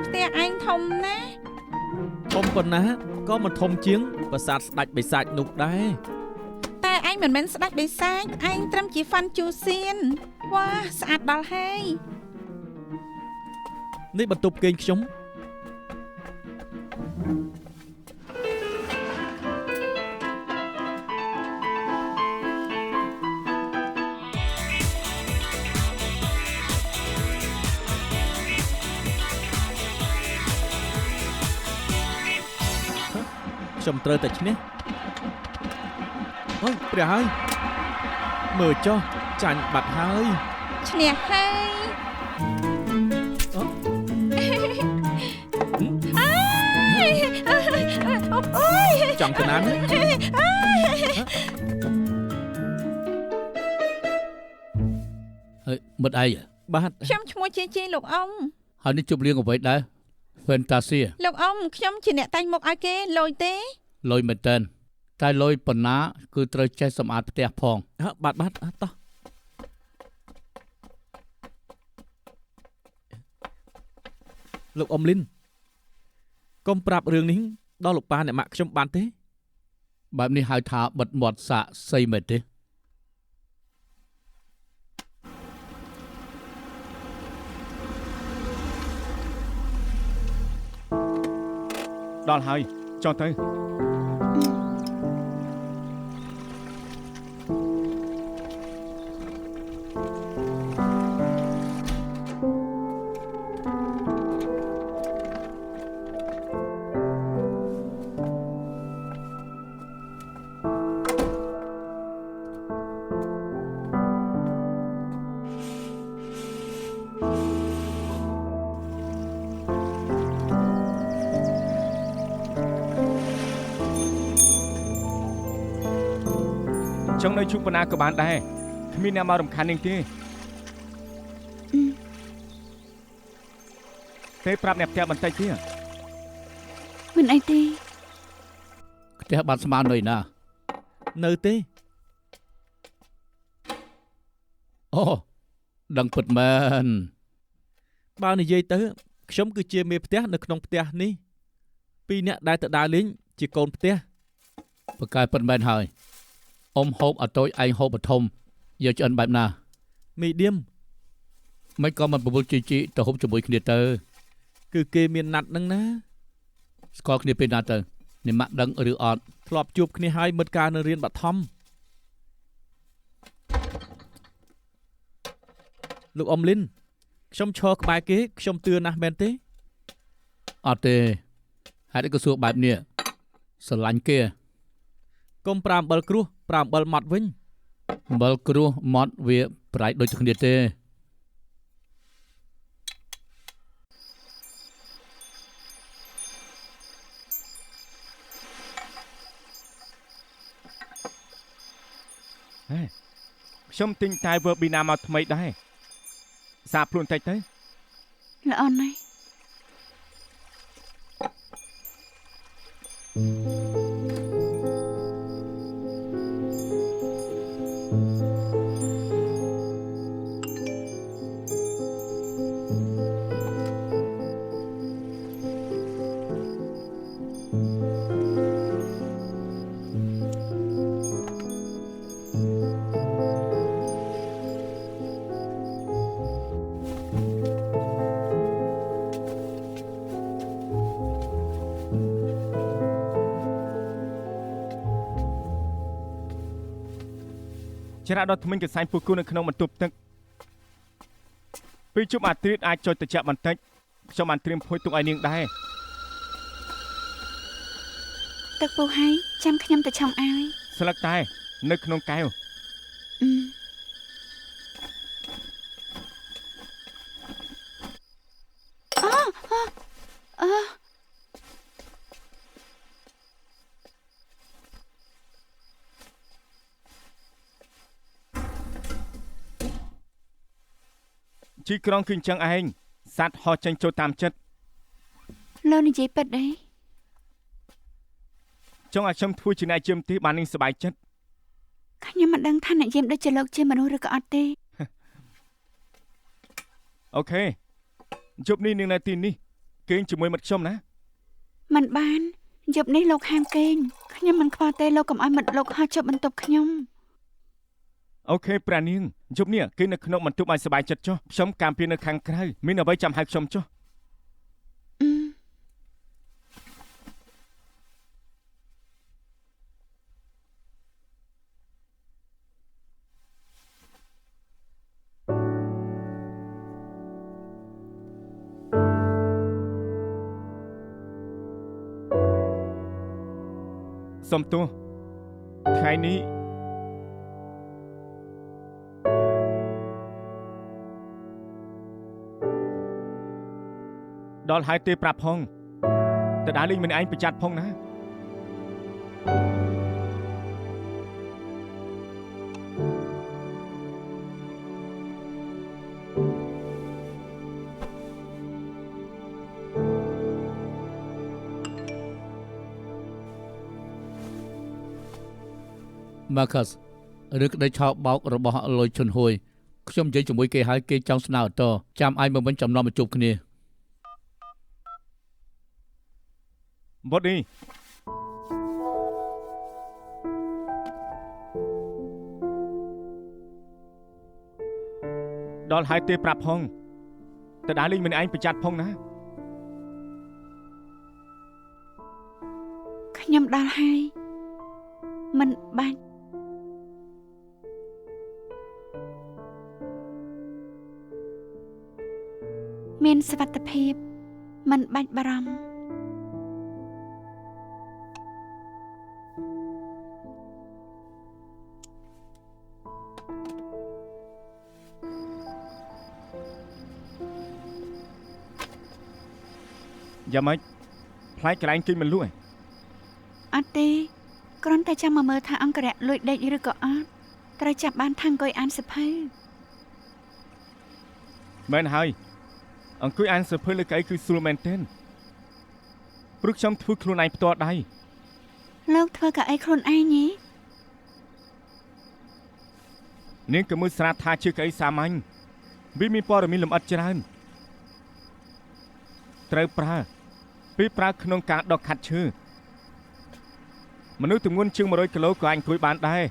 ផ្ទះឯងធំណាស់ធំប៉ុណ្ណាក៏មិនធំជាងប្រាសាទស្ដេចបិសាចនោះដែរតែឯងមិនមែនស្ដេចបិសាចឯងត្រឹមជាហ្វាន់ជូសៀនវ៉ាស្អាតដល់ហើយនេះបន្ទប់គេងខ្ញុំខ្ញុំត្រូវតែឈ្នះអូព្រះហើយមើលចុះចាញ់បាត់ហើយឈ្នះហើយចង់ទៅណាហើយមិត្តឯងបាទខ្ញុំឈ្មោះជីលោកអ៊ំហើយនេះជប់លៀងអ្វីដែរ Fantasia លោកអ៊ំខ្ញុំជាអ្នកតែងមុខឲ្យគេលុយទេលុយមែនតើតែលុយប៉ុណ្ណាគឺត្រូវចេះសម្អាតផ្ទះផងបាទតោះលោកអ៊ំលីនកុំប្រាប់រឿងនេះដល់លោកប៉ាអ្នកម៉ាក់ខ្ញុំបានទេបែបនេះហៅថាបិទមាត់សាកសីមែនទេដល់ហើយចុះទៅចង់នៅជួបបណ្ណាក៏បានដែរគ្មានអ្នកមករំខាននាងទេប្រាប់អ្នកផ្ទះបន្តិចទៀតមិនអីទេផ្ទះបានស្មាននៅណានៅទេអូដឹងពិតមែនបើនិយាយទៅខ្ញុំគឺជាមេផ្ទះនៅក្នុងផ្ទះនេះពីរអ្នកដែលទៅដើរលេងជាកូនផ្ទះប្រកែពិតមែនហើយអ៊ំហូបអត់តូចឯងហូបបឋមយកឆ្អិនបែបណាមីឌៀមមិនក៏មិនប្រវល់ជីទៅហូបជាមួយគ្នាទៅគឺគេមានណាត់នឹងណាស្គាល់គ្នាពេលណាទៅអ្នកម៉ាក់ដឹងឬអត់ធ្លាប់ជួបគ្នាហើយមិត្តកាលនៅរៀនបឋមលោកអ៊ំលីនខ្ញុំឈរក្បែរគេខ្ញុំទឿណាស់មែនទេអត់ទេហេតុអីក៏សួរបែបនេះស្រឡាញ់គេកុំប្រាំអំបិលគ្រួសប្រាំអំបិលម៉ត់វិញអំបិលគ្រួសម៉ត់វាប្រៃដូចគ្នាទេខ្ញុំទិញតែវើប៊ីណាមកថ្មីដែរសាបខ្លួនតិចទៅល្អណាស់ច្រាក់ដល់ថ្មិញកសាញ់ពូគូនៅក្នុងបន្ទប់ទឹកពេលជប់អាត្រៀតអាចចុចត្រជាក់បន្តិចខ្ញុំបានត្រៀមភួយទុកឲ្យនាងដែរទឹកពុះហើយចាំខ្ញុំទៅឆុងឲ្យស្លឹកតែនៅក្នុងកែវ ជីក្រុងគឺអញ្ចឹងឯងសត្វហោះចេញចូលតាមចិត្ត លោកនិយាយពិតទេ ចង់ឲ្យខ្ញុំធ្វើជាអ្នកយាមទីបាននឹងសប្បាយចិត្ត ខ្ញុំមិនដឹងថាអ្នកយាមដូចជាលោកជាមនុស្សឬក៏អត់ទេ អូខេជប់នេះនឹងនៅទីនេះគេងជាមួយមិត្តខ្ញុំណា មិនបានយប់នេះលោកហាមគេងខ្ញុំមិនខ្វល់ទេលោកកុំឲ្យមិត្តលោកហោះចុះបន្ទប់ខ្ញុំ អូខេប្រានាងជប់នេះគេនៅក្នុងបន្ទប់ឲ្យសប្បាយចិត្តចុះខ្ញុំការពារនៅខាងក្រៅមានអ្វីចាំហៅខ្ញុំចុះ អឺ សុំទោសថ្ងៃនេះដល់ហើយទេប្រាប់ផងតើដើរលេងមិនឯងប្រចាំផងណា Marcus ឬក្តីឆោបបោករបស់លុយឈុនហួយខ្ញុំនិយាយជាមួយគេហើយគេចង់ស្នើតចាំឯងមកវិញចំណងមកជួបគ្នា បុតនេះដល់ហើយទេប្រាប់ផងតើដើរលេងមិនឯងប្រចាំផងណា ខ្ញុំដល់ហើយមិនបាច់មានសុវត្ថិភាពមិនបាច់បារម្ភ យ៉ាម៉េចផ្លែកន្លែងគេមិនលក់ឯង អត់ទេគ្រាន់តែចាំមកមើលថាអង្គរៈលួចដេកឬក៏អត់ត្រូវចាប់បានថាអង្គុយអានសៀវភៅ មែនហើយអង្គុយអានសៀវភៅលើកៅអីគឺស្រួលមែនទែនព្រោះខ្ញុំធ្វើខ្លួនឯងផ្ទាល់ដៃ លោកធ្វើកៅអីខ្លួនឯងហី នាងក៏មើលស្រាប់ថាជាកៅអីសាមញ្ញវាមានព័ត៌មានលម្អិតច្រើនត្រូវប្រើពេលប្រើក្នុងការដកខាត់ឈើមនុស្សទម្ងន់ជាង100គីឡូក៏អាចអង្គុយបានដែរ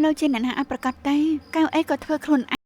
លោកជាអ្នកណាឲ្យប្រកាសទៅកៅអីក៏ធ្វើខ្លួនឯង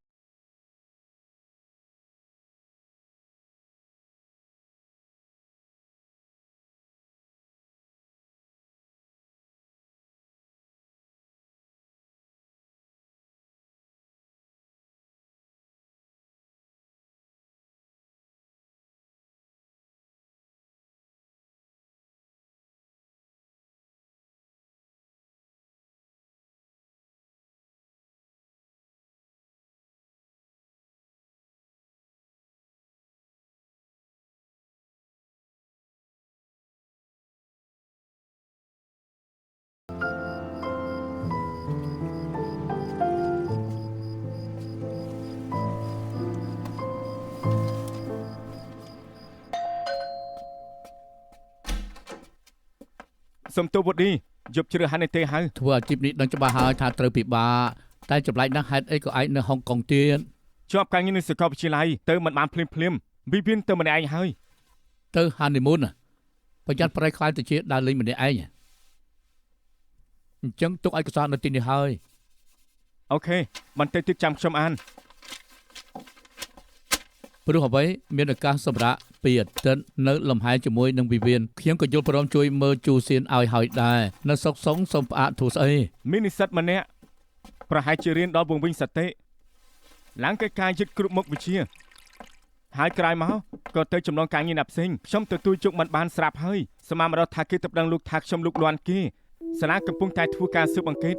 សុំទោសបុតនេះយប់ជ្រៅហាន់ទេហើយ ធ្វើអាជីពនេះដឹងច្បាស់ហើយថាត្រូវពិបាកតែចម្លែកណាស់ហេតុអីក៏ឯងនៅហុងកុងទៀត ជាប់ការងារនៅសាកលវិទ្យាល័យទៅមិនបានភ្លាមវិមានទៅម្នាក់ឯងហើយ ទៅ honeymoon ប្រយ័ត្នប្រៃខ្លាយទៅជាដើរលេងម្នាក់ឯងអញ្ចឹងទុកឯកសារនៅទីនេះហើយ អូខេបន្តិចទៀតចាំខ្ញុំអាន ព្រោះអ្វីមានឱកាសសម្រាប់ពីអាទិត្យនៅលំហែជាមួយនឹងវិមានខ្ញុំក៏យល់ព្រមជួយមើលជូសៀនឲ្យហើយដែរនៅសុកសុងសុំផ្អាកធូស្អី មាននិស្សិតម្នាក់ប្រហែលជារៀនដល់វងវិញសតិឡើងកិច្ចការយឹតគ្រប់មុខវិជ្ជាហើយក្រោយមកក៏ទៅចំណងការងារណាផ្សេងខ្ញុំទទួលជោគមិនបានស្រាប់ហើយសមាមរតថាគេទៅដឹងលោកថាខ្ញុំលោកលាន់គេសាលាកំពុងតែធ្វើការស៊ើបអង្កេត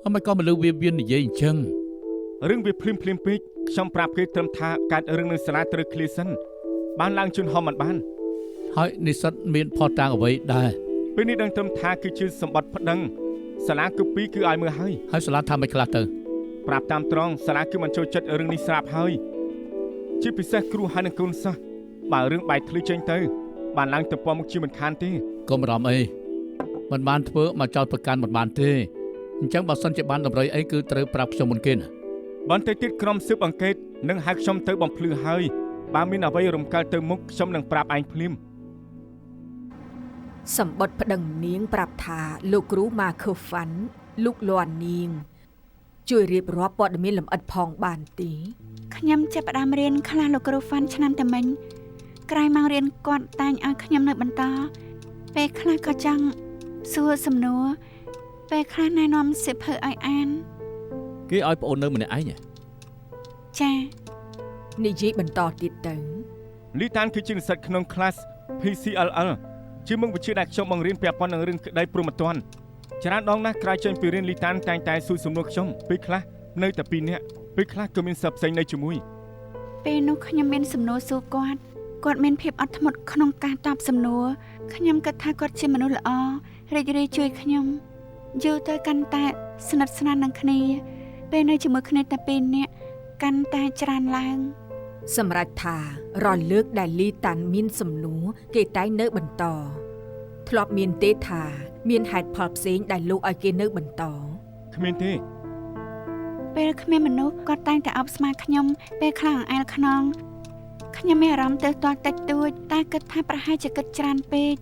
អមិនក៏មិនលឺវានិយាយអញ្ចឹង រឿងវាភ្លាមពេកខ្ញុំប្រាប់គេត្រឹមថាកើតរឿងនៅសាលាត្រូវឃ្លាសិនបានឡើងជន់ហមមិនបាន ហើយនិស្សិតមានផតតាំងអ្វីដែរ ពេលនេះដឹងត្រឹមថាគឺជាសម្បត្តិប្តឹងសាលាគឺ2គឺឲ្យមើលហើយ ហើយសាលាថាមិនខ្លះទៅ ក ប្រាប់តាមត្រង់សាលាគឺមិនចូលចិត្តរឿងនេះស្រាប់ហើយជាពិសេសគ្រូហើយនឹងកូនសិស្សបើរឿងបែកធ្លាយចេញទៅបានឡើងទៅពំមុខជាមិនខានទេ កុំបារម្ភអីមិនបានធ្វើមកចោតប្រកាន់មិនបានទេអញ្ចឹងបើសិនជាបានតម្រុយអីគឺត្រូវប្រាប់ខ្ញុំមុនគេណា បន្តិចទៀតក្រុមស៊ើបអង្កេតនឹងហៅខ្ញុំទៅបំភ្លឺហើយបើមានអ្វីរំកិលទៅមុខខ្ញុំនឹងប្រាប់ឯងភ្លាម សម្បត្តិប្តឹងនាងប្រាប់ថាលោកគ្រូម៉ាខឺហ្វាន់លោកលន់នាងជួយរៀបរាប់ព័ត៌មានលម្អិតផងបានទេ ខ្ញុំចាប់ផ្ដើមរៀនខ្លះលោកគ្រូហ្វាន់ឆ្នាំតែមិញក្រោយមករៀនគាត់តែងឲ្យខ្ញុំនៅបន្តពេលខ្លះក៏ចង់សួរសំណួរពេលខ្លះណែនាំសិភើឲ្យអាន គេឲ្យប្អូននៅម្នាក់ឯង ចា និយាយបន្តទៀតទៅ លីតានគឺជានិស្សិតក្នុង class PCLL ជាមុខវិជ្ជាដែលខ្ញុំបង្រៀនពាក់ព័ន្ធនឹងរឿងក្តីព្រហ្មទណ្ឌច្រើនដងណាស់ក្រោយចេញពីរៀនលីតានតែងតែសួរសំណួរខ្ញុំពេលខ្លះនៅតែ2នាក់ពេលខ្លះក៏មានសិស្សផ្សេងនៅជាមួយ ពេលនោះខ្ញុំមានសំណួរសួរគាត់មានភាពអត់ធ្មត់ក្នុងការតបសំណួរខ្ញុំគិតថាគាត់ជាមនុស្សល្អរីករាយជួយខ្ញុំយូរទៅកាន់តែស្និទ្ធស្នាលនឹងគ្នាពេលនៅជាមួយគ្នាតែ2នាក់កាន់តែច្រើនឡើង សម្រាប់ថារាល់លើកដែលលីតាន់មានសំណួរគេតែងនៅបន្តធ្លាប់មានទេថាមានហេតុផលផ្សេងដែលលោកឲ្យគេនៅបន្ត គ្មានទេ ពេលគ្មានមនុស្សគាត់តែងតែអបស្មាខ្ញុំពេលខ្លះអង្អែលខ្នងខ្ញុំមានអារម្មណ៍ទៅទាល់តិចតួចតែគិតថាប្រហែលជាគិតច្រើនពេក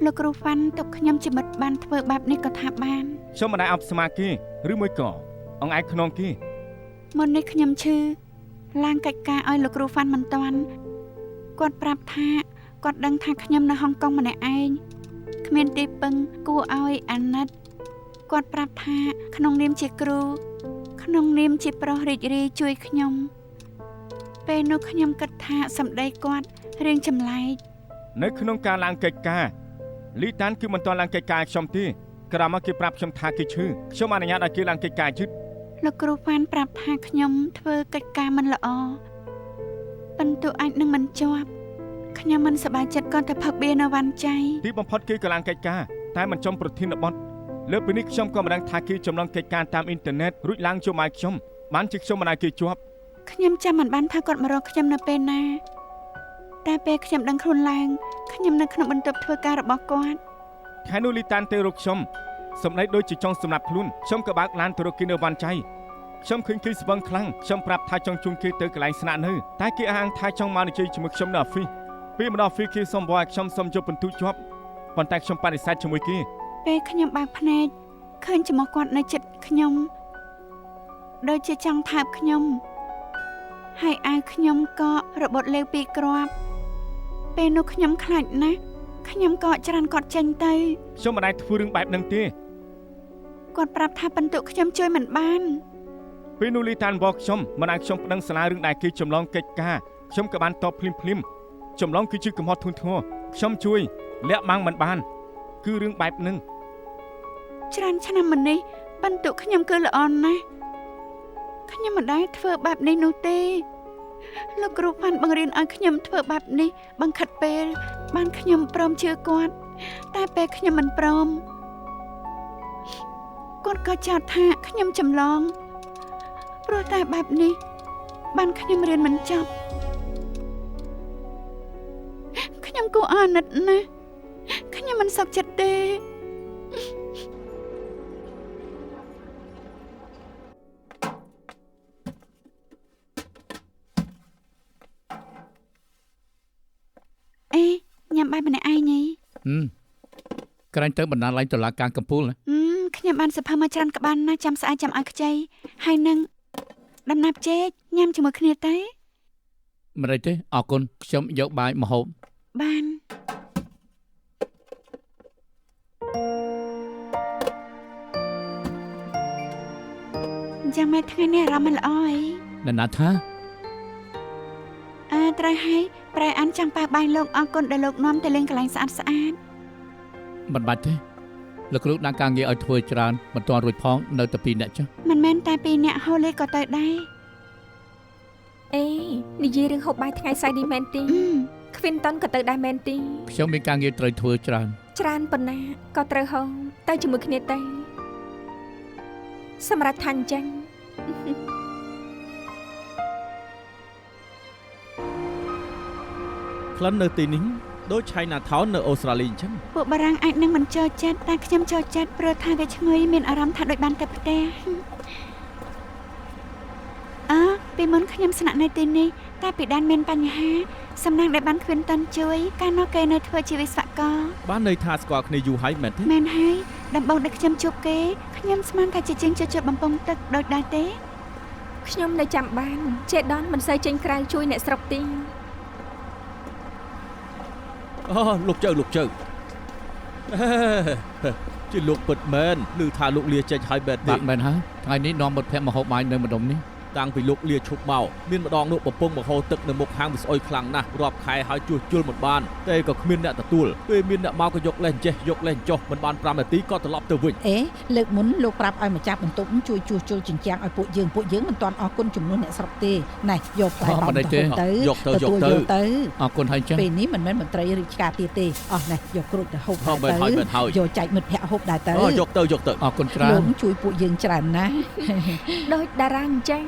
លោកគ្រូហ្វាន់ទុកខ្ញុំជាមិត្តបានធ្វើបែបនេះក៏ថាបាន ខ្ញុំមិនដែលអបស្មាគេឬមួយក៏អង្អែលខ្នងគេ មុននេះខ្ញុំឈឺឡើងកិច្ចការឲ្យលោកគ្រូហ្វាន់មិនតាន់គាត់ប្រាប់ថាគាត់ដឹងថាខ្ញុំនៅហុងកុងម្នាក់ឯងគ្មានទីពឹងគួរឲ្យអាណិតគាត់ប្រាប់ថាក្នុងនាមជាគ្រូក្នុងនាមជាប្រុសរីករាយជួយខ្ញុំពេលនោះខ្ញុំគិតថាសម្ដីគាត់រៀងចម្លែក នៅក្នុងការឡើងកិច្ចការលីតានគឺមិនទាន់ឡើងកិច្ចការខ្ញុំទេក្រោយមកគេប្រាប់ខ្ញុំថាគេឈឺខ្ញុំអនុញ្ញាតឲ្យគេឡើងកិច្ចការយឺត លោកគ្រូហ្វានប្រាប់ថាខ្ញុំធ្វើកិច្ចការមិនល្អបន្ទោអាចនឹងមិនជាប់ខ្ញុំមិនសប្បាយចិត្តគាត់ទៅផឹកបៀរនៅវ៉ាន់ចៃ ទីបំផុតគេក៏ឡើងកិច្ចការតែមិនចំប្រធានបទលើពីនេះខ្ញុំក៏មិនដឹងថាគេចម្លងកិច្ចការតាមអ៊ីនធឺណិតរួចឡើងចូលមកខ្ញុំបានជាខ្ញុំមិនអាចគេជាប់ ខ្ញុំចាំមិនបានថាគាត់មករកខ្ញុំនៅពេលណាតែពេលខ្ញុំដឹងខ្លួនឡើងខ្ញុំនៅក្នុងបន្ទប់ធ្វើការរបស់គាត់ ខែនោះលីតានទៅរកខ្ញុំសម្ដីដូចជាចង់សម្លាប់ខ្លួនខ្ញុំក៏បើកឡានទៅរកគេនៅវ៉ាន់ចៃខ្ញុំឃើញគេស្វឹងខ្លាំងខ្ញុំប្រាប់ថាចង់ជូនគេទៅកន្លែងស្នាក់នៅតែគេអះអាងថាចង់មកនិយាយជាមួយខ្ញុំនៅអហ្វីសពេលមកដល់អហ្វីសគេសុំឲ្យខ្ញុំសុំយកបន្ទូជាប់ប៉ុន្តែខ្ញុំបដិសេធជាមួយគេ ពេលខ្ញុំបើកភ្នែកឃើញចំោះគាត់នៅជិតខ្ញុំដូចជាចង់ថើបខ្ញុំហើយអាវខ្ញុំក៏របត់លេវពីរគ្រាប់ពេលនោះខ្ញុំខ្លាចណាស់ខ្ញុំក៏ច្រានគាត់ចេញទៅ ខ្ញុំមិនអាចធ្វើរឿងបែបហ្នឹងទេ គាត់ប្រាប់ថាបន្ទុកខ្ញុំជួយមិនបាន ពេលនោះលីតានបោកខ្ញុំមិនឲ្យខ្ញុំប្តឹងសាលារឿងដែលគេចម្លងកិច្ចការខ្ញុំក៏បានតបភ្លាមចម្លងគឺជាកំហុសធ្ងន់ធ្ងរខ្ញុំជួយលាក់បាំងមិនបានគឺរឿងបែបហ្នឹង ច្រើនឆ្នាំមុននេះបន្ទុកខ្ញុំគឺល្អណាស់ខ្ញុំមិនដែលធ្វើបែបនេះនោះទេលោកគ្រូបានបង្រៀនឲ្យខ្ញុំធ្វើបែបនេះបង្ខិតពេលបានខ្ញុំព្រមជឿគាត់តែពេលខ្ញុំមិនព្រមគាត់ក៏ចោទថាខ្ញុំចម្លងព្រោះតែបែបនេះបានខ្ញុំរៀនមិនចប់ខ្ញុំគួរអាណិតណាស់ខ្ញុំមិនសុខចិត្តទេអេញ៉ាំបាយម្នាក់ឯងញ៉ីក្រែងទៅបណ្ដាលឡើងតុលាការកំពូលណា ខ្ញុំបានសភៅមកច្រើនក្បានណាស់ចាំស្អែកចាំឲ្យខ្ចីហើយនឹងដំណាប់ចេកញ៉ាំជាមួយគ្នាទេ មិនអីទេអរគុណខ្ញុំយកបាយមកហូប បានយ៉ាងម៉េចថ្ងៃនេះអារម្មណ៍មិនល្អអី ណែណាថា ត្រូវហើយប្រែអានចង់ប៉ះបាយលោកអរគុណដែលលោកនាំទៅលេងកន្លែងស្អាតស្អាត មិនបាច់ទេលោកគ្រូដាក់ការងារឲ្យធ្វើច្រើនមិនទាន់រួចផងនៅតែ2នាក់ចុះ មិនមែនតែ2នាក់ហូលេក៏ទៅដែរ អេនិយាយរឿងហូបបាយថ្ងៃស្អែកនេះមែនទេខ្វិនតុនក៏ទៅដែរមែនទេ ខ្ញុំមានការងារត្រូវធ្វើច្រើន ច្រើនប៉ុណ្ណាក៏ត្រូវហូបទៅជាមួយគ្នាទៅសម្រាប់ថាអញ្ចឹង ក្លិននៅទីនេះដូច Chinatown នៅអូស្ត្រាលីអញ្ចឹង ពួកបារាំងអាចនឹងមិនចូលចិត្តតែខ្ញុំចូលចិត្តព្រោះថាវាឈ្ងុយមានអារម្មណ៍ថាដូចបានទៅផ្ទះពីមុនខ្ញុំស្នាក់នៅទីនេះតែពីដែនមានបញ្ហាសំណាងដែលបានគ្វិនតាន់ជួយកាលនោះគេនៅធ្វើជាវិស្វករ បានន័យថាស្គាល់គ្នាយូរហើយមែនទេ មែនហើយដំបូងដែលខ្ញុំជួបគេខ្ញុំស្មានថាជាជាងជួយបំពង់ទឹកដូចដែរទេ ខ្ញុំនៅចាំបានចេដនមិនសូវចេញក្រៅជួយអ្នកស្រុកទេ អូលោកចៅជាលោកពិតមែនឮថាលោកលាចេញហើយបែប បា នេះ ក់មែនហើយថ្ងៃនេះនាំមិត្តភ័ក្តិមកហូបបាយនៅម្ដុំនេះ តាំងពីលោកលាឈប់មកមានម្ដងនោះបំពង់បង្ហូរទឹកនៅមុខហាងវាស្អុយខ្លាំងណាស់រាប់ខែហើយជួសជុលមិនបានតែក៏គ្មានអ្នកទទួលពេលមានអ្នកមកក៏យកលេងចេះយកលេងចុះមិនបាន5នាទីក៏ត្រឡប់ទៅវិញ អេលើកមុនលោកប្រាប់ឲ្យម្ចាស់បន្ទប់ជួយជួសជុលជញ្ជាំងឲ្យពួកយើងមិនទាន់អរគុណចំនួនអ្នកស្រុកទេណែយកផ្លែបោកទៅយកទៅ អរគុណហើយចឹង ពេលនេះមិនមែនមន្ត្រីរាជការទៀតទេអស់ណែយកគ្រូចទៅហូបទៅយកចែកមិត្តភ័ក្តិហូបដែរទៅ យកទៅអរគុណច្រើន លោកជួយពួកយើងច្រើនណាស់ ដូចតារាអញ្ចឹង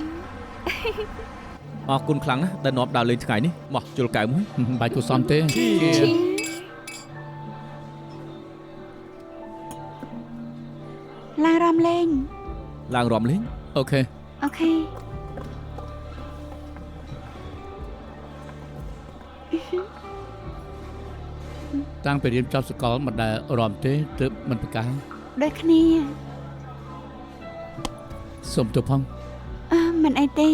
អរគុណខ្លាំងណាស់ដែលនាំដើរលេងថ្ងៃនេះមកជុលកៅមួយ បាច់គួរសមទេ ឡារំលេង ឡើងរំលេង អូខេ អូខេ តាំងពីរៀនចប់សកលមិនដែលរំទេទើបមិនប្រកាស ដូចគ្នា សុំទៅផង មិនអីទេ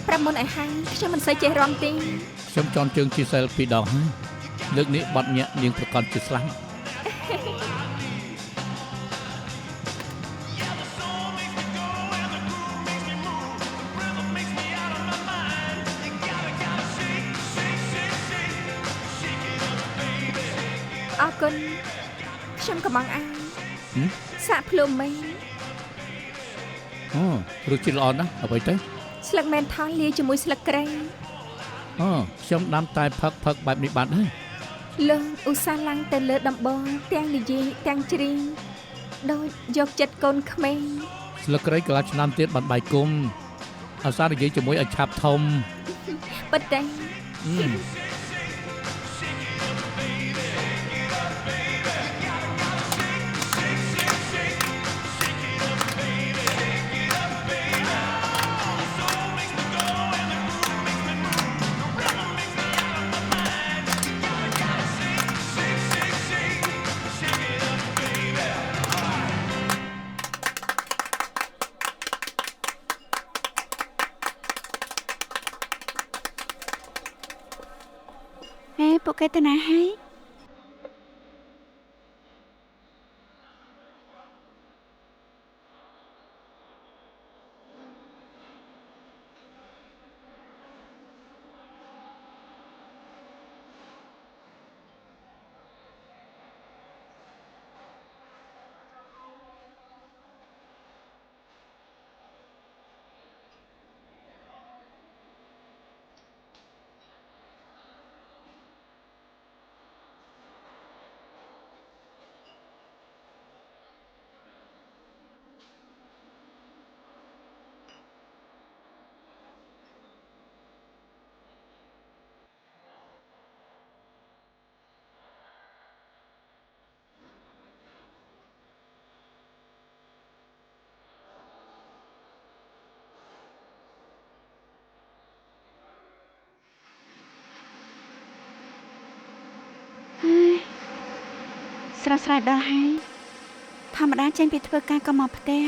ប្រាប់មុនឲ្យហាញខ្ញុំមិនសូវចេះរាំទេ ខ្ញុំចន់ជើងជាសិល2ដងហើយលើកនេះបត់ញាក់នាងប្រកាសជាស្លាំង អរគុណខ្ញុំកំងអាយសាក់ភ្លុំមែន អូរសជាតិល្អណាស់អ្វីទៅ ស្លឹកមែនថនលាយជាមួយស្លឹកគ្រៃ អូខ្ញុំដាំតែផឹកបែបនេះបានដែរ លើឧស្សាហ៍ឡើងទៅលើដំបងទាំងនិយាយទាំងច្រៀងដូចយកចិត្តកូនក្មេង ស្លឹកគ្រៃកន្លះឆ្នាំទៀតបានបាយគុំអាសានិយាយជាមួយឲ្យឆាប់ធំ ប៉ុន្តែ ពួកគេទៅណាហើយ ស្រស់ស្រាយដល់ហើយធម្មតាចេញពីធ្វើការក៏មកផ្ទះ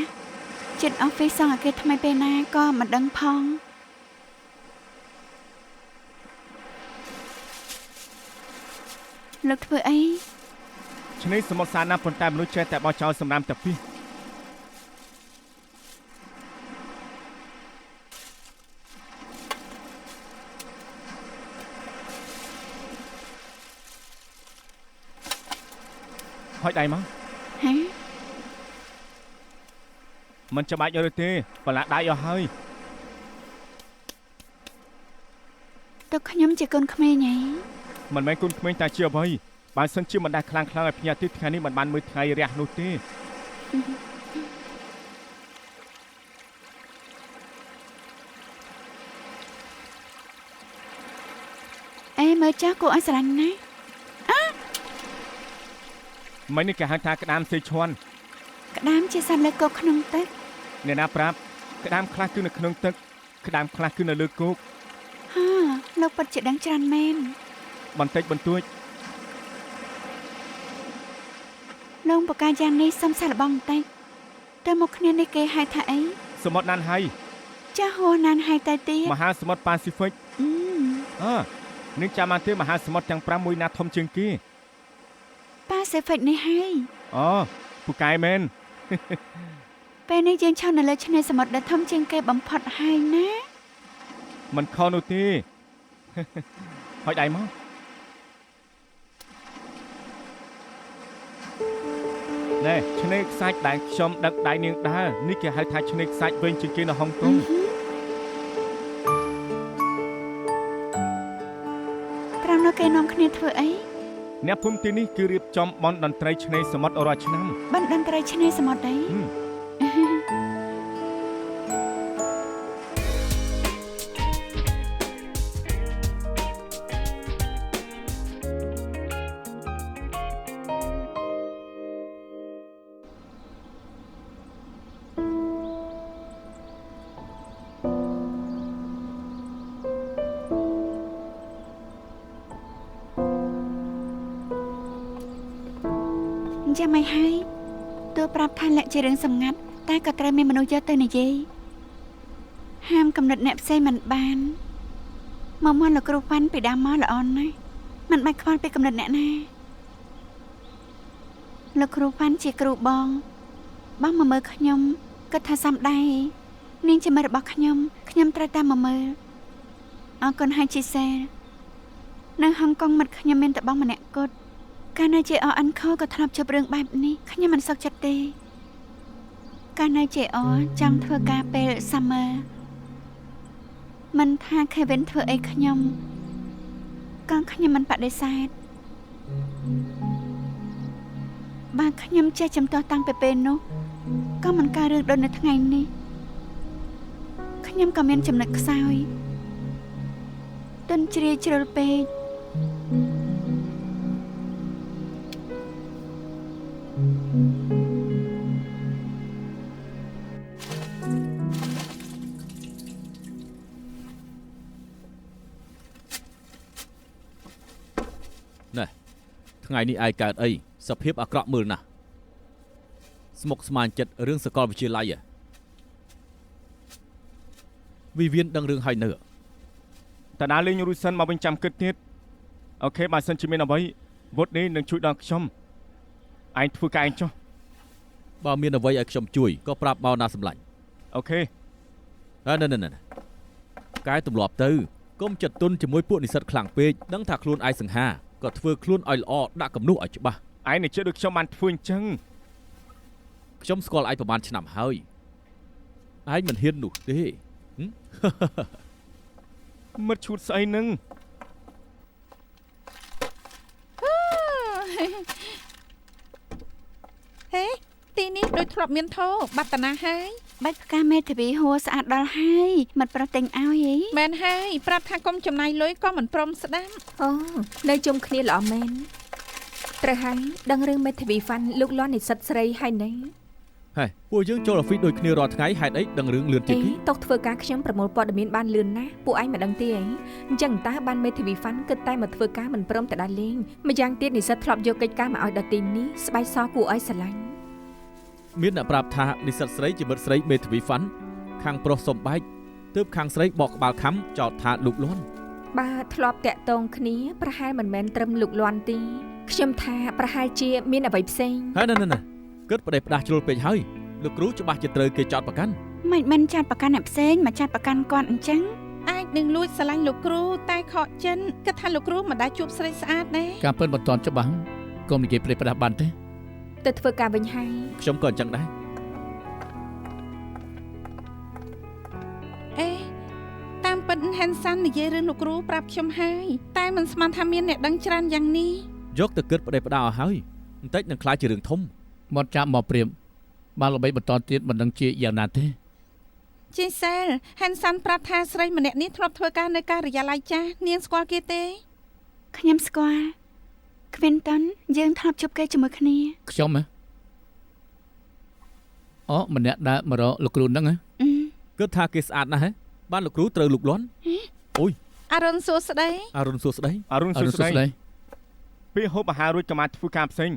ចិត្តអอฟហ្វិសសងអគារថ្មីពេលណាក៏មិនដឹងផងលោកធ្វើអី ឆ្នេរសមុទ្រសាណាប៉ុន្តែមនុស្សចេះតែបោះចោលសម្រាមតែពីហុចដៃមក ហ៎ មិនចាំបាច់រើទេប្រឡាក់ដៃអស់ហើយ តើខ្ញុំជាកូនក្មេងហី មិនមែនកូនក្មេងតែជាអ្វីបើសិនជាមិនដាច់ខ្លាំងៗឲ្យភ្ញាក់ទីថ្ងៃនេះមិនបានមើលថ្ងៃរះនោះទេ អេមើលចាស់គួរឲ្យស្រឡាញ់ណាស់ មិននេះគេហៅថាក្តាមសេឈ័ន ក្តាមជាសត្វលើគោកក្នុងទឹក អ្នកណាប្រាប់ក្តាមខ្លះគឺនៅក្នុងទឹកក្តាមខ្លះគឺនៅលើគោក ហាលោកពិតជាដឹងច្រើនមែន បន្តិចបន្តួច លោកបកាយ៉ាងនេះសំសាឡបងបន្តិចទៅមកគ្នានេះគេហៅថាអី សមុទ្រណានហៃ ចាស់ហួរណានហៅតែទៀត មហាសមុទ្រប៉ាស៊ីហ្វិកនឹងចាំមកទេមហាសមុទ្រទាំង5មួយណាធំជាងគេ ប៉ាស៊ីហ្វិកនេះហើយ អូពូកែមែន ពេលនេះយើងឈរនៅលើឆ្នេរសមុទ្រដែលធំជាងគេបំផុតហើយណា មិនខុសនោះទេ ហើយដៃមកណែឆ្នេរខ្សាច់ដែលខ្ញុំដឹកដៃនាងដើរនេះគេហៅថាឆ្នេរខ្សាច់វិញជាងគេនៅហុងកុង ត្រង់នោះគេនាំគ្នាធ្វើអី អ្នកភូមិទីនេះគឺរៀបចំបន់តន្ត្រីឆ្នេរសមុទ្ររាល់ឆ្នាំ បណ្ឌតន្ត្រីឆ្នេរសមុទ្រអី ចាំមិនហើយទោះប្រាប់ថាលក្ខជារឿងសម្ងាត់តែក៏ត្រូវមានមនុស្សយកទៅនិយាយហាមកំណត់អ្នកផ្សេងមិនបានមកមកលោកគ្រូវ៉ាន់ពីដើមមកល្អណាស់មិនបាច់ខ្វល់ពីកំណត់អ្នកណាលោកគ្រូវ៉ាន់ជាគ្រូបងមកមើលខ្ញុំគិតថាសំដែរនាងជាមិត្តរបស់ខ្ញុំត្រូវតាមមកមើលអរគុណហើយជីសែលនៅហុងកុងមិត្តខ្ញុំមានតែបងម្នាក់គត់កាលនៅ JON ខក៏ធ្លាប់ជួបរឿងបែបនេះខ្ញុំមិនសុខចិត្តទេកាលនៅ JON ចង់ធ្វើការពេល Summer មិនថា Kevin ធ្វើអីខ្ញុំក៏ខ្ញុំមិនបដិសេធបើខ្ញុំចេះចំទាស់តាំងពីពេលនោះក៏មិនកើតរឿងដូចនៅថ្ងៃនេះខ្ញុំក៏មានចំណុចខ្សោយទន់ជ្រាយជ្រុលពេក ថ្ងៃនេះឯងកើតអីសភាពអាក្រក់មើលណាស់ស្មុកស្មាញចិត្តរឿងសកលវិទ្យាល័យវិវិនដឹងរឿងហើយនៅ តាណាលេងរូសិនមកវិញចាំគិតទៀតអូខេបើសិនជាមានអ្វីវុតនេះនឹងជួយដល់ខ្ញុំឯងធ្វើការឯងចុះ បើមានអ្វីឲ្យខ្ញុំជួយក៏ប្រាប់បោណាសម្លាញ់ អូខេ ណែកែទម្លាប់ទៅកុំចិត្តទុនជាមួយពួកនិស្សិតខ្លាំងពេកដឹងថាខ្លួនឯងសង្ហាក៏ធ្វើខ្លួនឲ្យល្អដាក់គំនុះឲ្យច្បាស់ ឯងនឹងជឿដូចខ្ញុំបានធ្វើអញ្ចឹង ខ្ញុំស្គាល់ឯងប្រហែលឆ្នាំហើយឯងមិនហ៊ាននោះទេ មិត្តឈួតស្អីនឹង ហេទីនេះដូចធ្លាប់មានធោបាត់តាណាហើយ បាច់ផ្កាមេធាវីហួរស្អាតដល់ហើយមិនប្រទិញឲ្យហី មែនហើយប្រាប់ថាកុំចំណាយលុយក៏មិនព្រមស្ដាប់ អូនៅជុំគ្នាល្អមែនត្រូវហើយដឹងរឿងមេធាវីវ៉ាន់លោកលាន់និស្សិតស្រីហើយណែ ហេពួកយើងចូល office ដូចគ្នារាល់ថ្ងៃហេតុអីដឹងរឿងលឿនជាងគេ តុកធ្វើការខ្ញុំប្រមូលព័ត៌មានបានលឿនណាស់ពួកឯងមិនដឹងទេអីអញ្ចឹងតើបានមេធាវីវ៉ាន់គិតតែមកធ្វើការមិនព្រមតែដើរលេងម្យ៉ាងទៀតនិស្សិតធ្លាប់យកកិច្ចការមកឲ្យដល់ទីនេះស្បែកសគួរឲ្យស្រឡាញ់ មានអ្នកប្រាប់ថានិស្សិតស្រីជាមិត្តស្រីមេធាវីវ៉ាន់ខាងប្រុសសំបែកទើបខាងស្រីបកក្បាលខំចោទថាលោកលាន់ បើធ្លាប់តាក់ទងគ្នាប្រហែលមិនមែនត្រឹមលោកលាន់ទេខ្ញុំថាប្រហែលជាមានអ្វីផ្សេង ហើយណែគិតប្រដេះផ្ដាស់ជ្រុលពេកហើយលោកគ្រូច្បាស់ជាត្រូវគេចោទប្រកាន់ មិនចាត់ប្រកាន់អ្នកផ្សេងមកចាត់ប្រកាន់គាត់អញ្ចឹង អាចនឹងលួចស្រឡាញ់លោកគ្រូតែខកចិនគិតថាលោកគ្រូមិនដែលជួបស្រីស្អាតដែរ ការពិតមិនទាន់ច្បាស់កុំនិយាយប្រដេះផ្ដាស់បានទេ ទៅធ្វើការវិញហើយ ខ្ញុំក៏អញ្ចឹងដែរ ហេនសាន់និយាយរឿងលោកគ្រូប្រាប់ខ្ញុំហើយតែមិនស្មានថាមានអ្នកដឹងច្រើនយ៉ាងនេះយកទៅគិតប្តេផ្ដាល់ហើយបន្តិចនឹងខ្លាចជារឿងធំមកចាប់មកព្រាមបានល្បីបន្តទៀតមិនដឹងជាយ៉ាងណាទេជីសែលហេនសាន់ប្រាប់ថាស្រីម្នាក់នេះធ្លាប់ធ្វើការនៅការិយាល័យចាស់នាងស្គាល់គេទេខ្ញុំស្គាល់គ្វិនតុនយើងធ្លាប់ជួបគេជាមួយគ្នាខ្ញុំហ៎អូម្នាក់ដែលមករកលោកគ្រូហ្នឹងហ៎គិតថាគេស្អាតណាស់ហ៎បានលោកគ្រូត្រូវលូកលាន់អូយអរុនសួស្ដីអរុនសួស្ដីអរុនសួស្ដីពេលហូបអាហាររួចក៏មកធ្វើការផ្សេង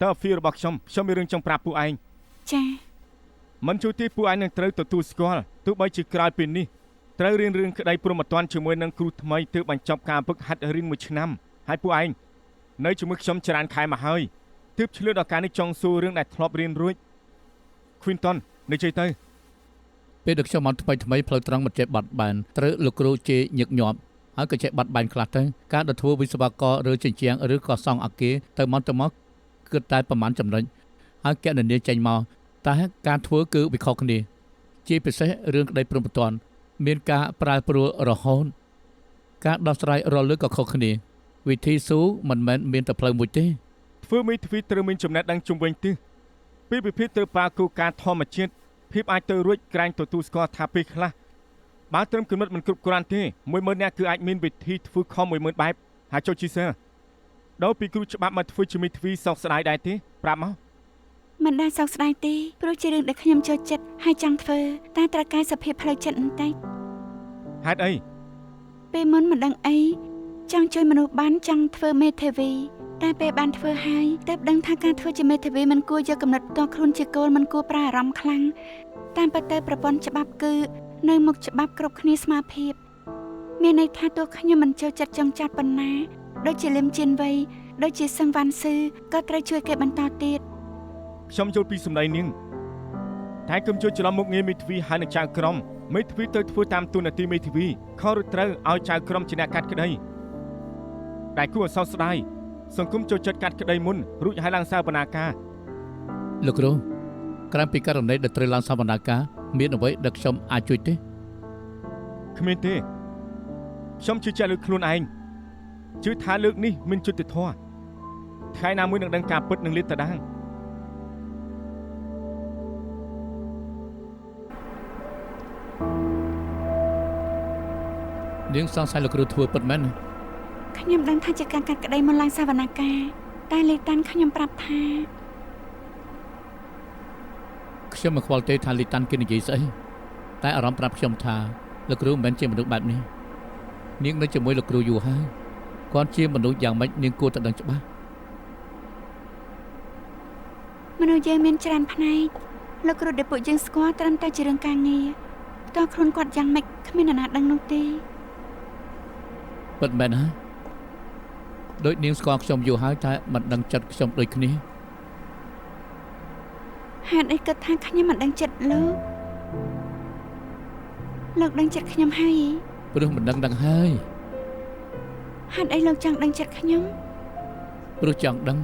តើហ្វីរបស់ខ្ញុំមានរឿងចង់ប្រាប់ពួកឯងចាមិនជួយទីពួកឯងនឹងត្រូវទទួលស្គាល់ទោះបីជាក្រោយពេលនេះត្រូវរៀនរឿងក្តីព្រមត្តនជាមួយនឹងគ្រូថ្មីទើបបញ្ចប់ការฝึกហាត់រៀន1ឆ្នាំហើយពួកឯងនៅជាមួយខ្ញុំច្រើនខែមកហើយទើបឆ្លៀតឱកាសនេះចង់សួររឿងដែលធ្លាប់រៀនរួច Quinton និយាយទៅពេលដែលខ្ញុំមកថ្មីផ្លូវត្រង់មិនចេះបាត់បែនត្រូវលោកគ្រូជេរញឹកញាប់ហើយក៏ចេះបាត់បែនខ្លះទៅការដែលធ្វើវិស្វករឬជញ្ជាំងឬក៏សង់អគារទៅមកគិតតែប្រមាណចំណុចហើយកណនាចេញមកតែការធ្វើគឺវិខុសគ្នាជាពិសេសរឿងក្តីព្រមត្តនមានការប្រែប្រួលរហូតការដោះស្រាយរាល់លើក៏ខុសគ្នាវិធីស៊ូមិនមែនមានតែផ្លូវមួយទេធ្វើមីទ្វីត្រូវមានចំណេះដឹងជុំវិញទិសពេលវិភាគត្រូវប្រើគោលការណ៍ធម្មជាតិភាពអាចទៅរួចក្រែងទទួលស្គាល់ថាពេលខ្លះបើត្រឹមគំនិតមិនគ្រប់គ្រាន់ទេ10000នាក់គឺអាចមានវិធីធ្វើខុស10000បែបហើយចូលជីសើដល់ពីគ្រូច្បាប់មកធ្វើជាមីទ្វីសោកស្ដាយដែរទេប្រាប់មកមិនដែលសោកស្ដាយទេព្រោះជារឿងដែលខ្ញុំចូលចិត្តហើយចង់ធ្វើតែត្រូវការសភាពផ្លូវចិត្តបន្តិចហេតុអីពេលមុនមិនដឹងអីចង់ជួយមនុស្សបានចង់ធ្វើមេធាវីតែពេលបានធ្វើហើយទើបដឹងថាការធ្វើជាមេធាវីមិនគួរយកកំណត់ផ្ទាល់ខ្លួនជាគោលមិនគួរប្រើអារម្មណ៍ខ្លាំងតាមពិតទៅប្រព័ន្ធច្បាប់គឺនៅមុខច្បាប់គ្រប់គ្នាស្មើភាពមានន័យថាទោះខ្ញុំមិនចូលចិត្តចង់ចាត់ប៉ុណ្ណាដូចជាលឹមជៀនវៃដូចជាសឹងវ៉ាន់ស៊ឺក៏ត្រូវជួយគេបន្តទៀតខ្ញុំយល់ពីសម្ដីនាងតែកុំជួយច្រឡំមុខងារមេធាវីហើយនឹងចៅក្រមមេធាវីទៅធ្វើតាមទូនាទីមេធាវីខុសឬត្រូវឲ្យចៅក្រមជាអ្នកកាត់ក្តីតែគួរឲ្យសោកស្ដាយសង្គមចូលចិត្តកាត់ក្តីមុនរួចហើយឡើងសវនាការលោកគ្រូក្រៅពីករណីដែលត្រូវឡើងសវនាការមានអ្វីដែលខ្ញុំអាចជួយទេគ្មានទេខ្ញុំជឿជាក់លើខ្លួនឯងជឿថាលើកនេះមានយុត្តិធម៌ថ្ងៃណាមួយនឹងដឹងការពិតនឹងលាតត្រដាងនាងសង្ស័យលោកគ្រូធ្វើពិតមែនខ្ញុំដឹងថាជាការកាត់ក្តីមុនឡើងសវនាការតែលីតាន់ខ្ញុំប្រាប់ថាខ្ញុំមិនខ្វល់ទេថាលីតាន់គេនិយាយស្អីតែអារម្មណ៍ប្រាប់ខ្ញុំថាលោកគ្រូមិនមែនជាមនុស្សបែបនេះនាងនៅជាមួយលោកគ្រូយូរហើយគាត់ជាមនុស្សយ៉ាងម៉េចនាងគួរតែដឹងច្បាស់មនុស្សយើងមានច្រើនផ្នែកលោកគ្រូដែលពួកយើងស្គាល់ត្រឹមតែជារឿងការងារផ្ទាល់ខ្លួនគាត់យ៉ាងម៉េចគ្មានអ្នកណាដឹងនោះទេពិតមែនហ៎ដូចនាងស្គាល់ខ្ញុំយូរហើយតែមិនដឹងចិត្តខ្ញុំដូចគ្នាហេតុអីគិតថាខ្ញុំមិនដឹងចិត្តលោកដឹងចិត្តខ្ញុំហើយព្រោះមិនដឹងហើយហេតុអីលោកចង់ដឹងចិត្តខ្ញុំព្រោះចង់ដឹង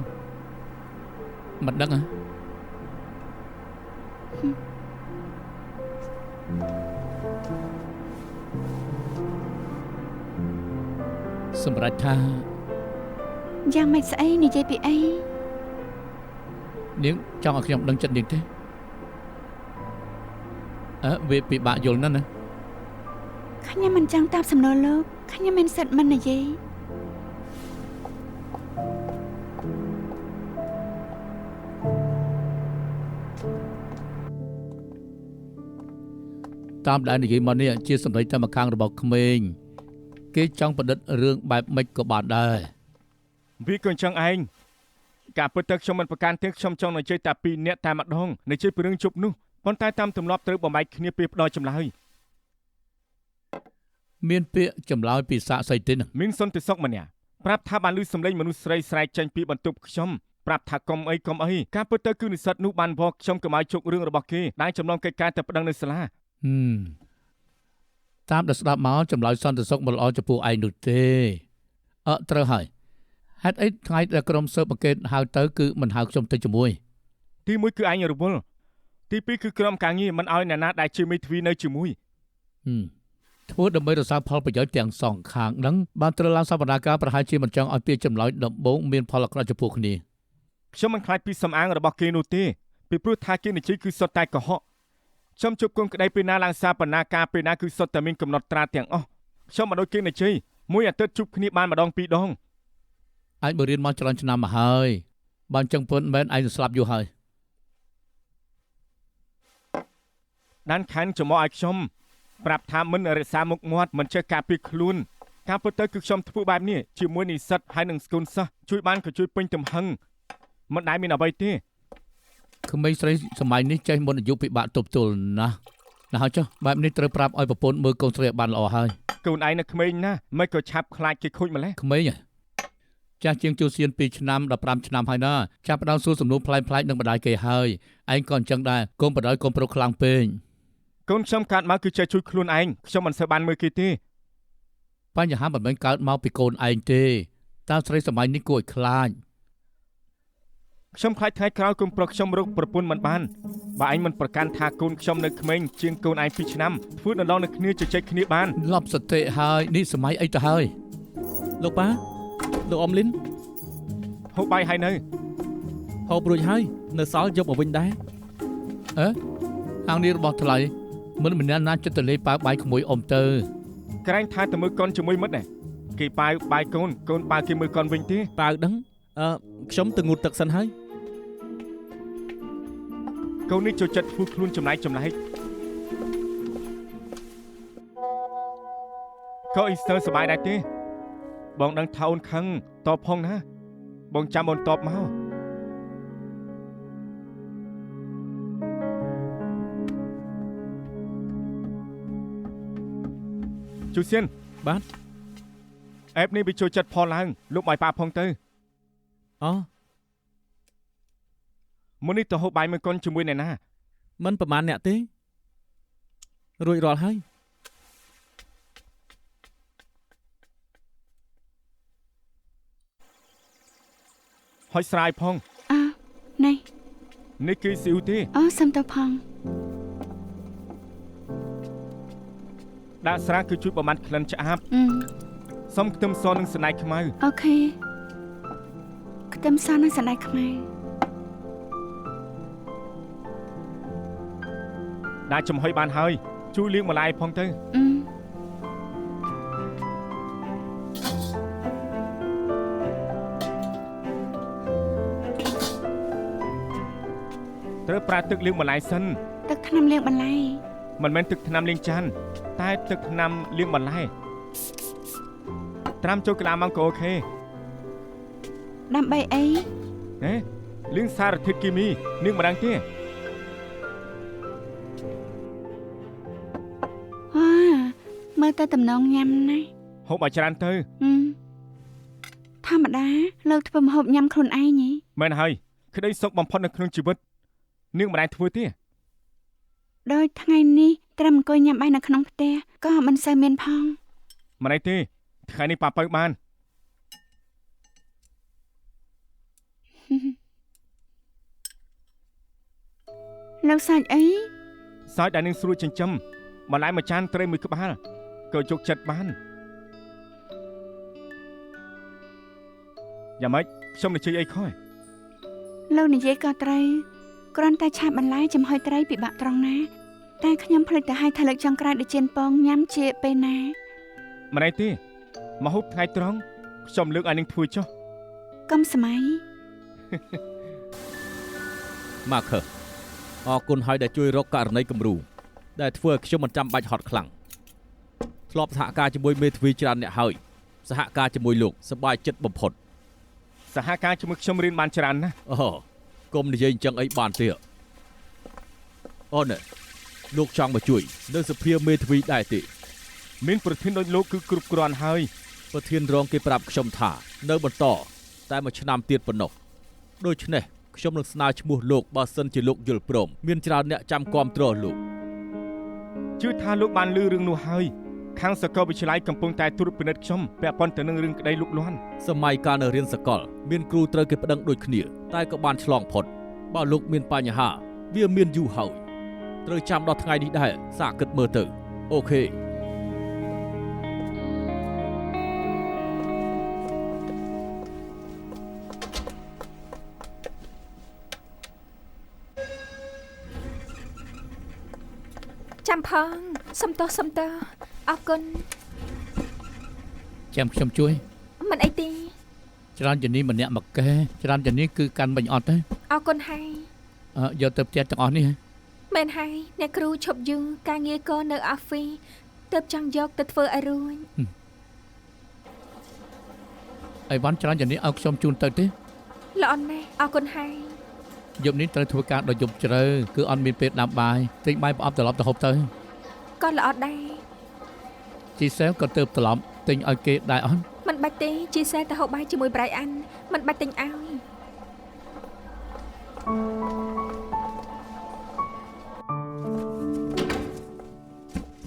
មិនដឹងហ៎សម្រាប់ថាយ៉ាងម៉េចស្អីនិយាយពីអីនាងចង់ឲ្យខ្ញុំដឹងចិត្តនាងទេវាពិបាកយល់ណាស់ណាខ្ញុំមិនចង់តបសំណួរលោកខ្ញុំមានសិទ្ធិមិននិយាយតាមដែលនិយាយមកនេះជាសម្ដីតែម្ខាងរបស់ក្មេងគេចង់ប្រឌិតរឿងបែបម៉េចក៏បានដែរវាក៏អញ្ចឹងឯងការពិតទៅខ្ញុំមិនប្រកាន់ទេខ្ញុំចង់និយាយតែ2នាក់តែម្ដងនិយាយពីរឿងជប់នោះប៉ុន្តែតាមទម្លាប់ត្រូវបំបែកគ្នាពេលផ្ដោចម្លើយមានពាក្យចម្លើយពីសាកសីទិនមានសន្តិសុខម្នាក់ប្រាប់ថាបានឮសំឡេងមនុស្សស្រីស្រែកចេញពីបន្ទប់ខ្ញុំប្រាប់ថាកុំអីការពិតទៅគឺនិស្សិតនោះបានវល់ខ្ញុំកុំឲ្យជោគរឿងរបស់គេដែលចំណងកិច្ចការតែប្តឹងនៅសាលាតាមដែលស្ដាប់មកចម្លើយសន្តិសុខមិនល្អចំពោះឯងនោះទេត្រូវហើយហេតុអីថ្ងៃដែលក្រុមស៊ើបអង្កេតហៅទៅគឺមិនហៅខ្ញុំទៅជាមួយទី1គឺឯងរវល់ទី2គឺក្រុមការងារមិនឲ្យអ្នកណាដែលជាមេធាវីនៅជាមួយ ធ្វើដើម្បីរក្សាផលប្រយោជន៍ទាំងសងខាងនឹងបានត្រូវឡើងសវនាការប្រហែលជាមិនចង់ឲ្យពាក្យចម្លើយដំបូងមានផលអាក្រក់ចំពោះគ្នា ខ្ញុំមិនខ្លាចពីសំអាងរបស់គេនោះទេពីព្រោះថាគេនិយាយគឺសុទ្ធតែកុហកខ្ញុំជួបគុំក្តីពេលណាឡើងសវនាការពេលណាគឺសុទ្ធតែមានកំណត់ត្រាទាំងអស់ខ្ញុំមិនដូចគេនិយាយមួយអាទិត្យជួបគ្នាបានម្ដងពីរដង ឯងបរៀនមកច្រើនឆ្នាំមកហើយបានចឹងប៉ុនមែនឯងស្លាប់យូរហើយ ដានខានចំមកឲ្យខ្ញុំប្រាប់ថាមិនរក្សាមុខមាត់មិនចេះការពារខ្លួនការពិតទៅគឺខ្ញុំធ្វើបែបនេះជាមួយនិស្សិតហើយនឹងស្គូនសិស្សជួយបានក៏ជួយពេញទំហឹងមិនដែលមានអ្វីទេ ក្មេងស្រីសម័យនេះចេះមុនអាយុពិបាកទប់ទល់ណាស់ហើយចុះបែបនេះត្រូវប្រាប់ឲ្យប្រពន្ធមើលកូនស្រីឲ្យបានល្អហើយក ូនឯងនៅក្មេងណាស់មិនក៏ឆាប់ខ្លាចគេខូចម្លេះ ក្មេងចាស់ជាងជួសៀន2ឆ្នាំ15ឆ្នាំហើយណាចាប់ផ្ដើមសួរសំណួរប្លែកៗនឹងម្ដាយគេហើយឯងក៏អញ្ចឹងដែរកុំបដ ாய் កុំប្រុសខ្លាំងពេក កូនខ្ញុំកើតមកគឺចេះជួយខ្លួនឯងខ្ញុំមិនសូវបានមើលគេទេ បញ្ហាមិនមែនកើតមកពីកូនឯងទេតើស្រីសម័យនេះគួរឲ្យខ្លាច ខ្ញុំខ្លាចថ្ងៃក្រោយកូនប្រុសខ្ញុំរកប្រពន្ធមិនបានបើឯងមិនប្រកាន់ថាកូនខ្ញុំនៅក្មេងជាងកូនឯង2ឆ្នាំធ្វើដណ្ដងនឹងគ្នាជជែកគ្នាបាន លប់សតិហើយនេះសម័យអីទៅហើយ លោកប៉ាលោកអ៊ំលីន ហូបបាយហើយនៅ ហូបរួចហើយនៅសល់យកមកវិញដែរ ហាងនេះរបស់ថ្លៃមិនមានណាចិត្តទៅលេប៉ាបាយក្មួយអ៊ំទៅ ក្រែងថាទៅមើលកូនជាមួយមិត្តដែរគេប៉ាវបាយកូនប៉ាគេមើលកូនវិញទេ ប៉ាវដឹងខ្ញុំទៅងូតទឹកសិនហើយក ូននេះចូលចិត្តធ្វើខ្លួនចំណែកក៏អ៊ីស្ទើសប្បាយដែរទេបងដឹងថាអូនខឹងតបផងណាបងចាំអូនតបមកជូសៀន បាទ អេបនេះវាចូលចិត្តផលឡើងលោកឲ្យប៉ាផងទៅ អូ មុននេះទៅហូបបាយមួយកូនជាមួយអ្នកណា មិនប្រហែលអ្នកទេរួចរាល់ហើយ ហុចស្រាយផង នេះ នេះគឺស៊ីវទេ សុំទៅផង ដាក់ស្រាគឺជួយបំបត្តិក្លិនឆ្អាបសុំខ្ទឹមសនិងសណ្តែកខ្មៅ អូខេខ្ទឹមសនិងសណ្តែកខ្មៅ ដាក់ចំហុយបានហើយជួយលាងម្លាយផងទៅត្រូវប្រើទឹកលាងម្លាយសិន ទឹកថ្នាំលាងបន្លែ មិនមែនទឹកថ្នាំលាងចានតែទឹកថ្នាំលាងបន្លែត្រាំចូលកន្លះម៉ោងក៏អូខេ ដើម្បីអី លាងសារធាតុគីមីនាងមិនដឹងទេ មើលទៅតំណងញ៉ាំណាស់ ហូបឲ្យច្រើនទៅ ធម្មតាលោកធ្វើម្ហូបញ៉ាំខ្លួនឯងហ៎ មែនហើយក្តីសុខបំផុតនៅក្នុងជីវិតនាងមិនដែលធ្វើទេ ដោយថ្ងៃនេះត្រឹមអង្គុយញ៉ាំបាយនៅក្នុងផ្ទះក៏មិនសូវមានផង មិនអីទេថ្ងៃនេះប៉ាពៅបាន លោកសាច់អី សាច់ដែលនឹងស្រួលចិញ្ចឹមបន្លែមួយចានត្រីមួយក្បាលក៏យកចិត្តបានយ៉ាងម៉េចខ្ញុំនិយាយអីខុស លោកនិយាយក៏ត្រូវគ្រាន់តែឆាបបន្លែចំហុយត្រីពិបាកត្រង់ណាតែខ្ញុំភ្លេចទៅឲ្យថាលើកចុងក្រោយដូចជៀនពងញ៉ាំជាពេលណា មិនអីទេមកហូបថ្ងៃត្រង់ខ្ញុំលើកឲ្យនឹងធ្វើចុះ កុំសម័យ ម៉ាខើអរគុណហើយដែលជួយរកករណីគំរូដែលធ្វើឲ្យខ្ញុំមិនចាំបាច់ហត់ខ្លាំងធ្លាប់សហការជាមួយមេធាវីច្រើនអ្នកហើយសហការជាមួយលោកសប្បាយចិត្តបំផុត សហការជាមួយខ្ញុំរៀនបានច្រើនណាស់ អូកុំនិយាយអញ្ចឹងអីបានទេអូនលោកចង់មកជួយនៅសភាមេធាវីដែរទេ មានប្រធានដូចលោកគឺគ្រប់គ្រាន់ហើយ ប្រធានរងគេប្រាប់ខ្ញុំថានៅបន្តតែមួយឆ្នាំទៀតប៉ុណ្ណោះដូច្នេះខ្ញុំនឹងស្នើឈ្មោះលោកបើសិនជាលោកយល់ព្រមមានច្រើនអ្នកចាំគាំទ្រលោក ជឿថាលោកបានឮរឿងនោះហើយខាងសាកលវិទ្យាល័យកំពុងតែត្រួតពិនិត្យខ្ញុំពាក់ព័ន្ធទៅនឹងរឿងក្តីលូកលាន់ សម័យកាលនៅរៀនសាកលមានគ្រូត្រូវគេប្តឹងដូចគ្នាតែក៏បានឆ្លងផុតបើលោកមានបញ្ហាវាមានយូរហើយត្រូវចាំដល់ថ្ងៃនេះដែរសាកគិតមើលទៅអូខេ ចាំផងសុំតើអរគុណ ចាំខ្ញុំជួយ មិនអីទេ ច្រើនជាងនេះម្នាក់មកកែច្រើនជាងនេះគឺកាន់បាញ់អត់ទេ អរគុណហើយ យកទៅផ្ទះទាំងអស់នេះហ៎ មែនហើយអ្នកគ្រូឈប់យូរការងារក៏នៅអាហ្វីទើបចង់យកទៅធ្វើឲ្យរួច អីវ៉ាន់ច្រើនជាងនេះឲ្យខ្ញុំជូនទៅទេ ល្អណាស់អរគុណហើយ យប់នេះត្រូវធ្វើការដល់យប់ជ្រៅគឺអត់មានពេលដាំបាយទិញបាយប្រអប់ត្រឡប់ទៅហូបទៅ ក៏ល្អដែរ ជីសែលក៏ទៅត្រឡប់ទិញឲ្យគេដែរអត់ មិនបាច់ទេជីសែទៅហូបបាយជាមួយប្រៃអានមិនបាច់ទិញឲ្យ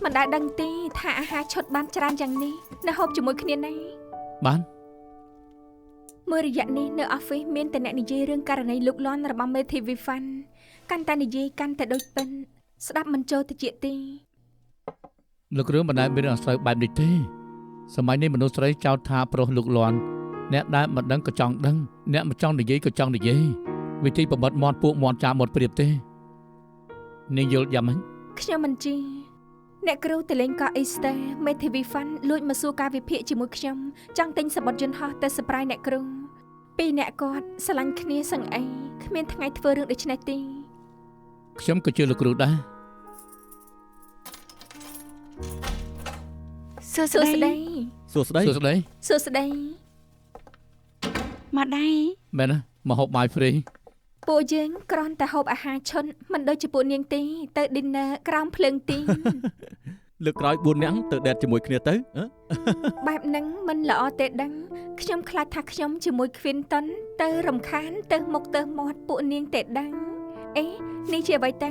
មិនដែលដឹងទេថាអាហារឈុតបានច្រើនយ៉ាងនេះនៅហូបជាមួយគ្នាណា បាន មួយរយៈនេះនៅអอฟហ្វិសមានតែអ្នកនិយាយរឿងករណីលូកលាន់របស់មេធីវីហ្វាន់កាន់តែនិយាយកាន់តែដូចពិនស្ដាប់មិនចូលទៅជាទេ លោករឿងមិនដែលមានរឿងអាស្រ័យបែបនេះទេសម័យនេះមនុស្សស្រីចោទថាប្រុសលោកលាន់អ្នកដែលមិនដឹងក៏ចង់ដឹងអ្នកមិនចង់និយាយក៏ចង់និយាយវិធីបំបត្តិមាត់ពួកមាត់ចាមាត់ព្រៀបទេនាងយល់យ៉ាងម៉េច ខ្ញុំមិនជឿអ្នកគ្រូទៅលេងកោះអ៊ីស្ទែមេធីវីហ្វាន់លួចមកសួរការវិភាគជាមួយខ្ញុំចង់ទិញសម្បត្តិយន្តហោះទៅសប្រៃអ្នកគ្រូពីរអ្នកគាត់ស្រឡាញ់គ្នាសឹងអីគ្មានថ្ងៃធ្វើរឿងដូចនេះទេ ខ្ញុំក៏ជឿលោកគ្រូដែរ សួស្តី សួស្តី សួស្តី សួស្តី មកដែរ មែនណាមកហូបបាយហ្វ្រី ពួកយើងគ្រាន់តែហូបអាហារឈុនមិនដូចជាពួកនាងទេទៅ dinner ក្រោមភ្លើងទី លើកក្រោយ4នាក់ទៅដេតជាមួយគ្នាទៅ បែបហ្នឹងមិនល្អទេដឹងខ្ញុំខ្លាចថាខ្ញុំជាមួយ Quinton ទៅរំខានទៅមុខទៅមាត់ពួកនាងទេដឹងអេនេះជាអ្វីទៅ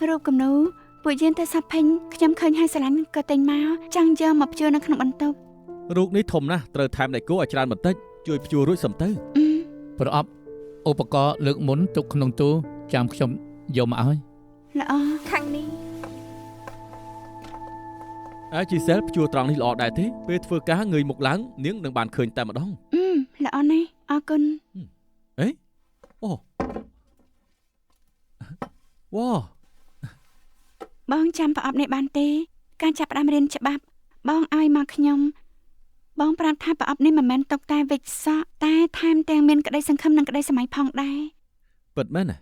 រូបគំនូពួកយើងទៅសាប់ភេញខ្ញុំឃើញហើយស្រឡាញ់ក៏ទិញមកចង់យកមកភ្ជួរនៅក្នុងបន្ទប់ រូបនេះធំណាស់ត្រូវថែមដៃគោឲ្យច្រើនបន្តិចជួយភ្ជួររួចសំទៅ ប្រអប់ឧបករណ៍លើកមុនទុកក្នុងទូចាំខ្ញុំយកមកឲ្យ ល្អ ខាងនេះ អាចជីសែលភ្ជួរត្រង់នេះល្អដែរទេពេលធ្វើការងើយមុខឡើងនាងនឹងបានឃើញតែម្ដង ល្អណាស់អរគុណ អូវ៉ា បងចាំប្រអប់នេះបានទេការចាប់ផ្ដើមរៀនច្បាប់បងឲ្យមកខ្ញុំបងប្រាប់ថាប្រអប់នេះមិនមែនຕົកតែវិច្ចសក់តែថែមទាំងមានក្តីសង្ឃឹមនិងក្តីសម័យផងដែរ ពិតមែនណា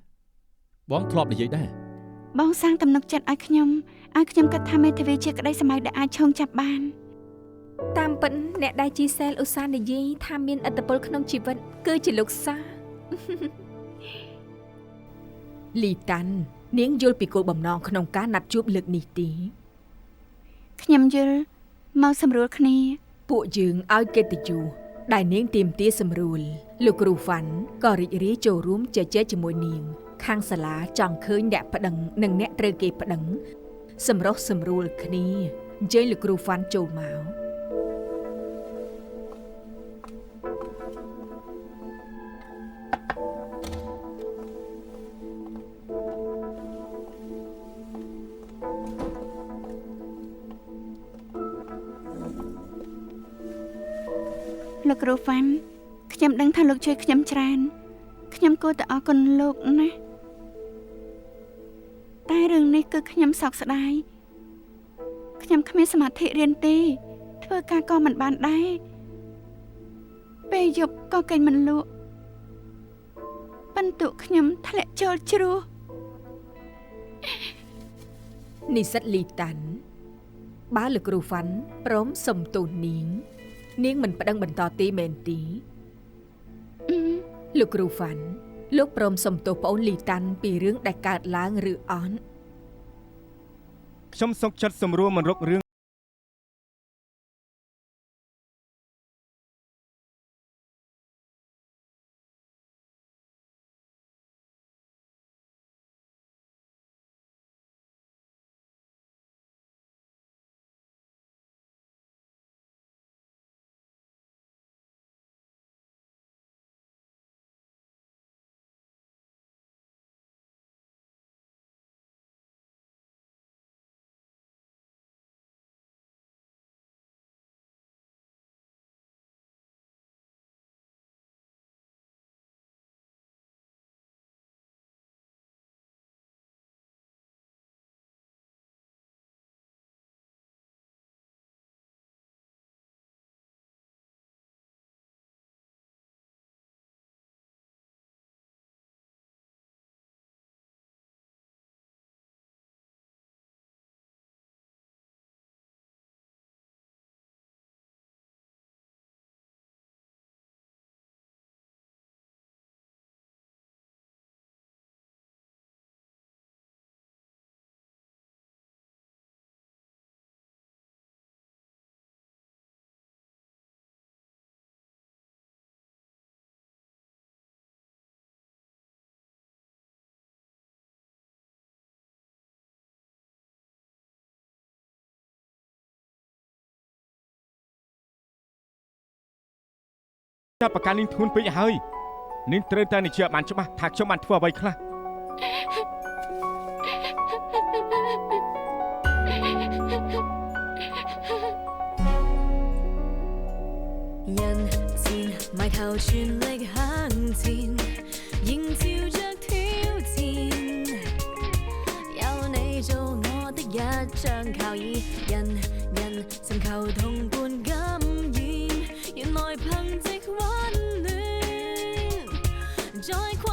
បងធ្លាប់និយាយដែរ បងសាងទំនុកចិត្តឲ្យខ្ញុំគិតថាមេធាវីជាក្តីសម័យដែលអាចឈោងចាប់បាន តាមពិតអ្នកដែលជីសែលឧស្សាហ៍និយាយថាមានឥទ្ធិពលក្នុងជីវិតគឺជាលោកសា លីតាន់នាងយល់ពីគោលបំណងក្នុងការណាត់ជួបលើកនេះទេ ខ្ញុំយល់មកសម្រួលគ្នា ពួកយើងឲ្យកិត្តិយសដែលនាងទាមទារសម្រួលលោកគ្រូវ៉ាន់ក៏រីករាយចូលរួមជជែកជាមួយនាងខាងសាលាចង់ឃើញអ្នកប្តឹងនិងអ្នកត្រូវគេប្តឹងសម្រុះសម្រួលគ្នាអញ្ជើញលោកគ្រូវ៉ាន់ចូលមក លោកគ្រូវ៉ាន់ខ្ញុំដឹងថាលោកជួយខ្ញុំច្រើនខ្ញុំគួរតែអរគុណលោកណាស់តែរឿងនេះគឺខ្ញុំសោកស្ដាយខ្ញុំគ្មានសមាធិរៀនទេធ្វើការក៏មិនបានដែរពេលយប់ក៏គេងមិនលក់បន្ទុកខ្ញុំធ្លាក់ចូលជ្រោះ និស្សិតលីតាន់បើលោកគ្រូវ៉ាន់ព្រមសុំទោសនាងមិនប្តឹងបន្តទេមែនទេលោកគ្រូវ៉ាន់លោកព្រមសុំទោសប្អូនលីតាន់ពីរឿងដែលកើតឡើងឬអត់ ខ្ញុំសុខចិត្តសម្រួលមិនរករឿង តែប្រកាន់នាងធ្ងន់ពេកហើយនាងត្រូវតែនិយាយបានច្បាស់ថាខ្ញុំបានធ្វើអ្វីខ្លះ人戰埋頭全力向前，迎照着挑戰。有你做我的一張靠椅，人尋求同伴感染，原來憑藉溫暖，在。